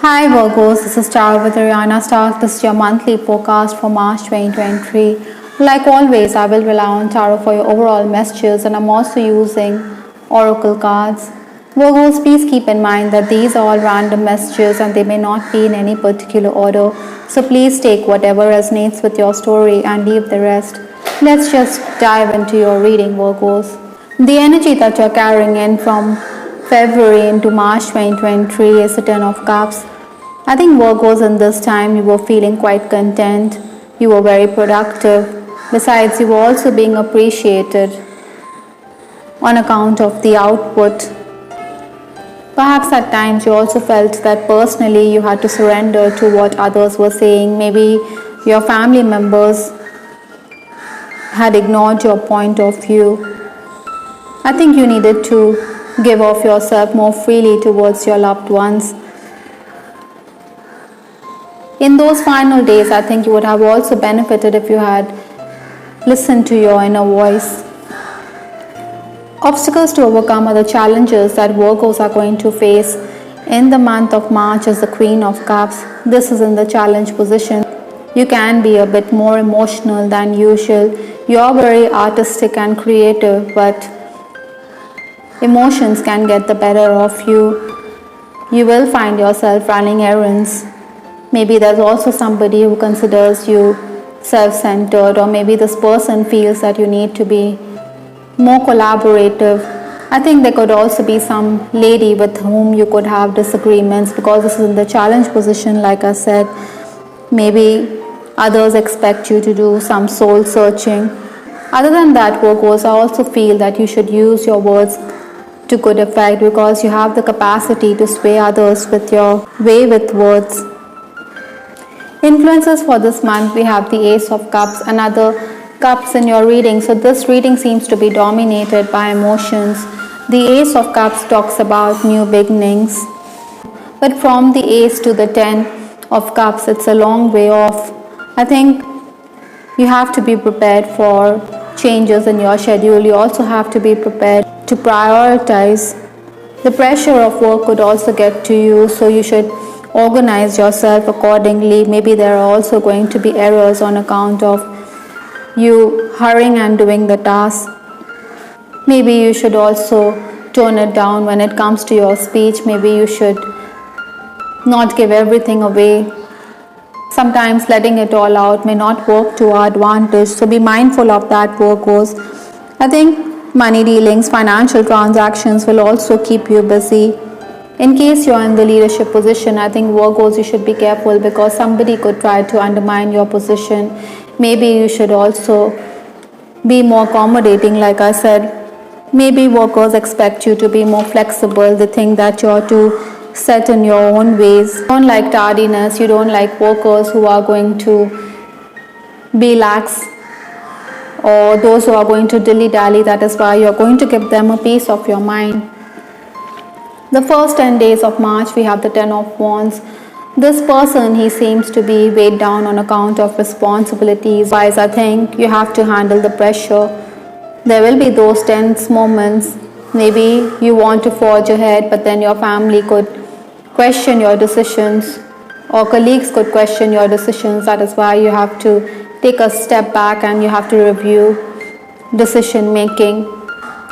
Hi Virgos, this is Star with Ariana Star. This is your monthly forecast for March 2023. Like always, I will rely on tarot for your overall messages, and I'm also using oracle cards. Virgos, please keep in mind that these are all random messages and they may not be in any particular order. So please take whatever resonates with your story and leave the rest. Let's just dive into your reading, Virgos. The energy that you're carrying in from February into March 2023 is the Ten of Cups. I think Virgos, in this time you were feeling quite content, you were very productive. Besides, you were also being appreciated on account of the output. Perhaps at times you also felt that personally you had to surrender to what others were saying. Maybe your family members had ignored your point of view. I think you needed to give of yourself more freely towards your loved ones. In those final days, I think you would have also benefited if you had listened to your inner voice. Obstacles to overcome are the challenges that Virgos are going to face in the month of March as the Queen of Cups. This is in the challenge position. You can be a bit more emotional than usual. You're very artistic and creative, but emotions can get the better of you. You will find yourself running errands. Maybe there's also somebody who considers you self-centered, or maybe this person feels that you need to be more collaborative. I think there could also be some lady with whom you could have disagreements because this is in the challenge position, like I said. Maybe others expect you to do some soul searching. Other than that, Virgos, I also feel that you should use your words to good effect because you have the capacity to sway others with your way with words. Influences for this month, we have the Ace of Cups and other cups in your reading. So this reading seems to be dominated by emotions. The Ace of Cups talks about new beginnings. But from the Ace to the Ten of Cups, it's a long way off. I think you have to be prepared for changes in your schedule. You also have to be prepared to prioritize. The pressure of work could also get to you, so you should organize yourself accordingly. Maybe there are also going to be errors on account of you hurrying and doing the task. Maybe you should also tone it down when it comes to your speech. Maybe you should not give everything away. Sometimes letting it all out may not work to our advantage, so be mindful of that, Virgos. I think money dealings, financial transactions will also keep you busy. In case you're in the leadership position, I think Virgos, you should be careful because somebody could try to undermine your position. Maybe you should also be more accommodating, like I said. Maybe Virgos expect you to be more flexible. They think that you're too set in your own ways. You don't like tardiness. You don't like Virgos who are going to be lax or those who are going to dilly-dally. That is why you're going to give them a piece of your mind. The first 10 days of March, we have the Ten of Wands. This person, he seems to be weighed down on account of responsibilities. Otherwise, I think you have to handle the pressure. There will be those tense moments. Maybe you want to forge ahead, but then your family could question your decisions, or colleagues could question your decisions. That is why you have to take a step back and you have to review decision making.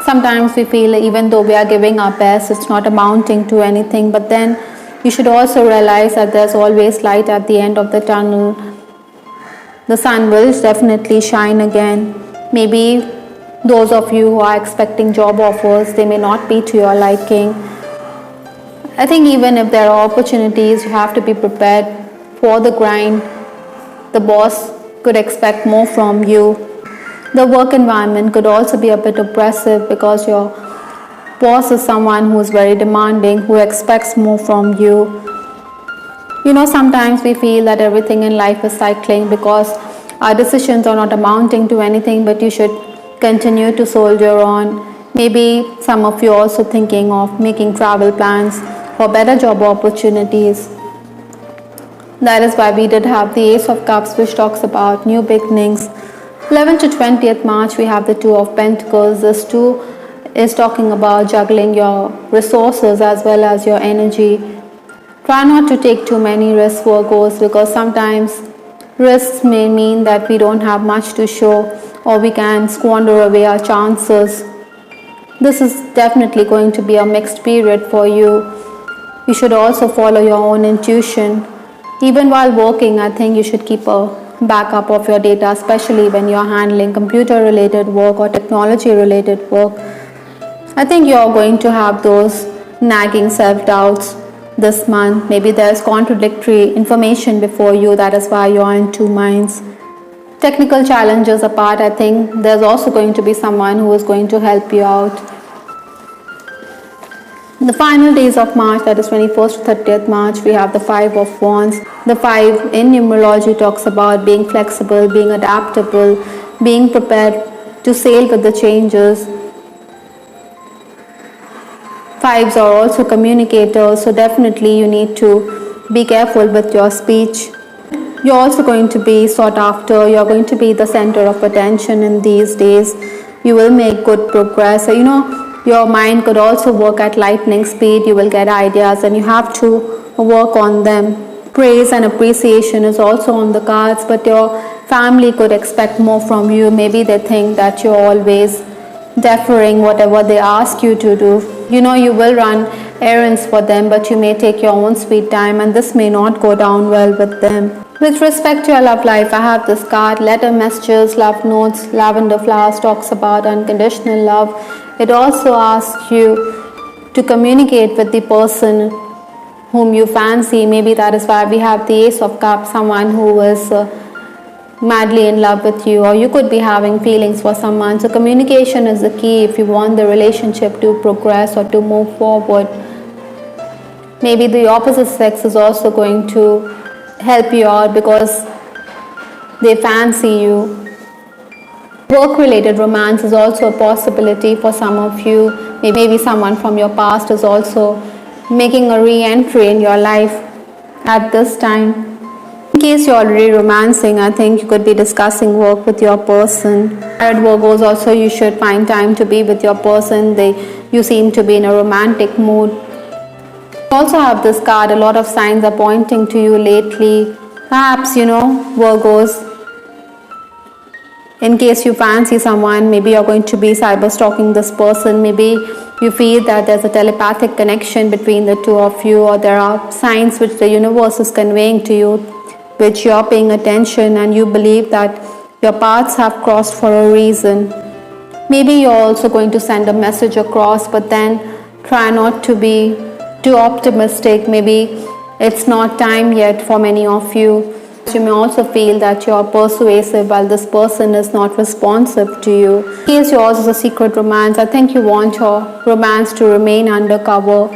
Sometimes we feel even though we are giving our best, it's not amounting to anything, but then you should also realize that there's always light at the end of the tunnel. The sun will definitely shine again. Maybe those of you who are expecting job offers, they may not be to your liking. I think even if there are opportunities, you have to be prepared for the grind. The boss could expect more from you. The work environment could also be a bit oppressive because your boss is someone who is very demanding, who expects more from you. You know, sometimes we feel that everything in life is cycling because our decisions are not amounting to anything, but you should continue to soldier on. Maybe some of you are also thinking of making travel plans for better job opportunities. That is why we did have the Ace of Cups, which talks about new beginnings. 11th to 20th March, we have the Two of Pentacles. This two is talking about juggling your resources as well as your energy. Try not to take too many risks, Virgos, because sometimes risks may mean that we don't have much to show or we can squander away our chances. This is definitely going to be a mixed period for you. You should also follow your own intuition. Even while working, I think you should keep a backup of your data, especially when you're handling computer related work or technology related work. I think you're going to have those nagging self-doubts this month. Maybe there's contradictory information before you, that is why you're in two minds. Technical challenges apart, I think there's also going to be someone who is going to help you out. The final days of March, that is 21st to 30th March, we have the 5 of Wands. The 5 in numerology talks about being flexible, being adaptable, being prepared to sail with the changes. 5s are also communicators, so definitely you need to be careful with your speech. You're also going to be sought after, you're going to be the center of attention in these days. You will make good progress. Your mind could also work at lightning speed. You will get ideas and you have to work on them. Praise and appreciation is also on the cards, but your family could expect more from you. Maybe they think that you're always deferring whatever they ask you to do. You will run errands for them, but you may take your own sweet time and this may not go down well with them. With respect to your love life, I have this card, letter messages, love notes, lavender flowers, talks about unconditional love. It also asks you to communicate with the person whom you fancy. Maybe that is why we have the Ace of Cups, someone who is madly in love with you, or you could be having feelings for someone. So communication is the key if you want the relationship to progress or to move forward. Maybe the opposite sex is also going to help you out because they fancy you. Work-related romance is also a possibility for some of you. Maybe someone from your past is also making a re-entry in your life at this time. In case you're already romancing, I think you could be discussing work with your person. At Virgos also, you should find time to be with your person. You seem to be in a romantic mood. You also have this card, a lot of signs are pointing to you lately. Perhaps, Virgos, in case you fancy someone, maybe you're going to be cyber stalking this person. Maybe you feel that there's a telepathic connection between the two of you, or there are signs which the universe is conveying to you, which you're paying attention, and you believe that your paths have crossed for a reason. Maybe you're also going to send a message across, but then try not to be too optimistic. Maybe it's not time yet for many of you. You may also feel that you're persuasive while this person is not responsive to you. In case yours is a secret romance, I think you want your romance to remain undercover.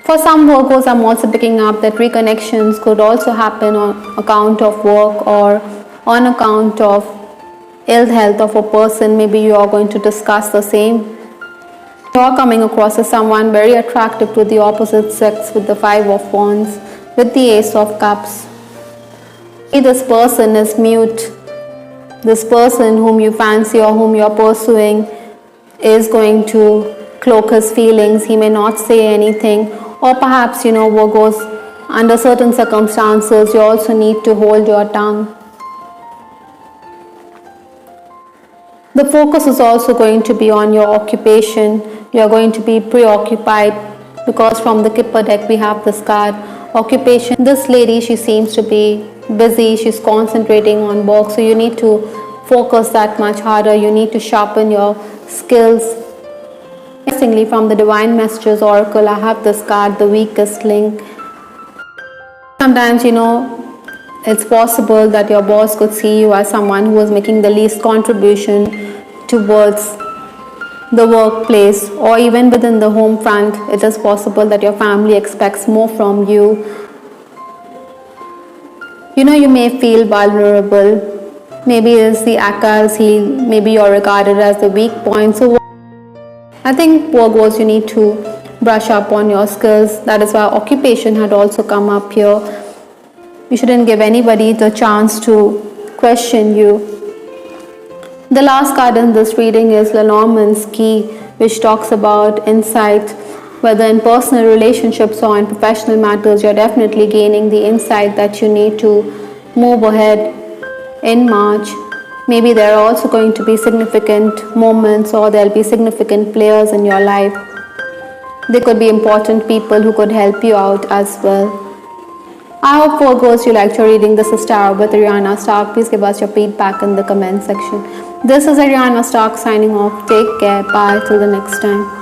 For some Virgos, I'm also picking up that reconnections could also happen on account of work or on account of ill health of a person. Maybe you are going to discuss the same. You are coming across as someone very attractive to the opposite sex with the 5 of Wands, with the Ace of Cups. This person is mute. This person whom you fancy or whom you are pursuing is going to cloak his feelings. He may not say anything. Or perhaps, Virgos, under certain circumstances, you also need to hold your tongue. The focus is also going to be on your occupation. You are going to be preoccupied because from the Kipper deck we have this card, occupation. This lady, she seems to be busy. She's concentrating on work. So you need to focus that much harder. You need to sharpen your skills. Interestingly, from the Divine Messages Oracle, I have this card, the weakest link. Sometimes, it's possible that your boss could see you as someone who is making the least contribution towards the workplace, or even within the home front. It is possible that your family expects more from you. You may feel vulnerable. Maybe it's the Achilles heel. Maybe you're regarded as the weak point. So I think Virgos, you need to brush up on your skills. That is why occupation had also come up here. You shouldn't give anybody the chance to question you. The last card in this reading is Lenormand's Key, which talks about insight. Whether in personal relationships or in professional matters, you're definitely gaining the insight that you need to move ahead in March. Maybe there are also going to be significant moments, or there'll be significant players in your life. There could be important people who could help you out as well. I hope Virgos you liked your reading. This is Tarot with Ariana Stark. Please give us your feedback in the comment section. This is Ariana Stark signing off. Take care. Bye. Till the next time.